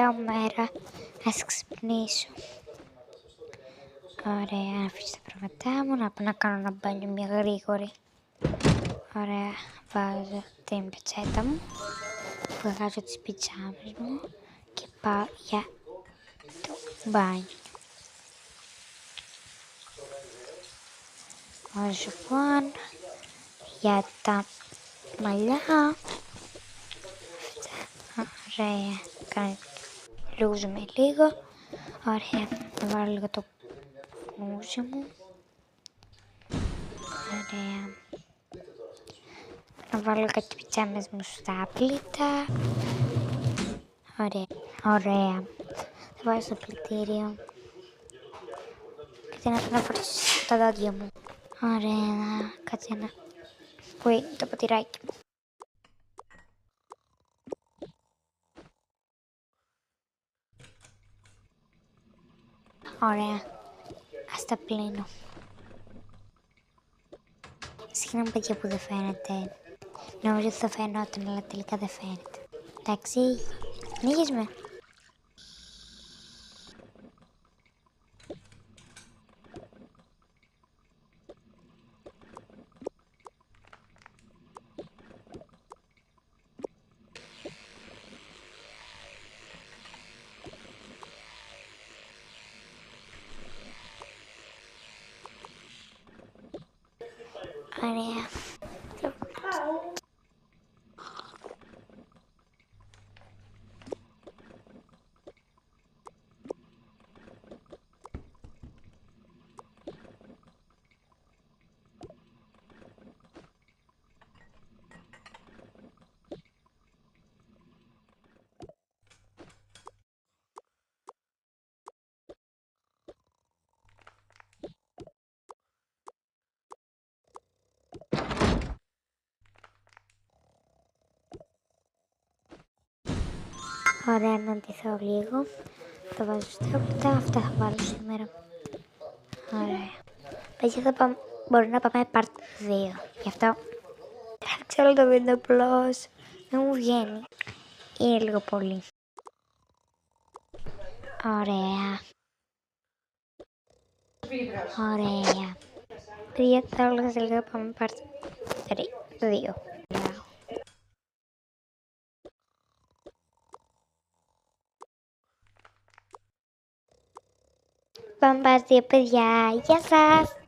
Τελευταία μέρα. Ας ξυπνήσω. Ωραία, να αφήσω τα πράγματά μου, να πάω να κάνω ένα μπάνιο μια γρήγορη. Ωραία, βάζω την πετσέτα μου, βγάζω τις πιτζάμες μου και πάω για το μπάνιο. Βάζω πάνω για τα μαλλιά. Ωραία, λούζουμε λίγο. Ωραία, να βάλω λίγο το μουσι μου. Ωραία. Να βάλω κάτι πιτσάμες μου στα πλήτα. Ωραία. Ωραία. Θα βάλω στο πλυντήριο. Και να φορτίσω τα δόντια μου. Ωραία. Κάτσε να... Πού είναι το ποτηράκι μου. Ωραία. Ας τα πλύνω. Συγγνώμη παιδιά που δεν φαίνεται. Νομίζω ότι θα φαίνονταν, αλλά τελικά δεν φαίνεται. Εντάξει, ανοίγεις με. Ωραία. Ωραία, να ντυθώ λίγο. Θα βάζω στα όπλητα, αυτά θα βάλω σήμερα. Ωραία. Παιδιά, θα πάμε, μπορεί να πάμε part 2. Γι' αυτό ξέρω το βίντεο απλώς. Δεν μου βγαίνει. Είναι λίγο πολύ. Ωραία. Ωραία. Παιδιά, θα έλεγα σε λίγο πάμε part 2. Πάμε part 2, παιδιά. Γεια σας.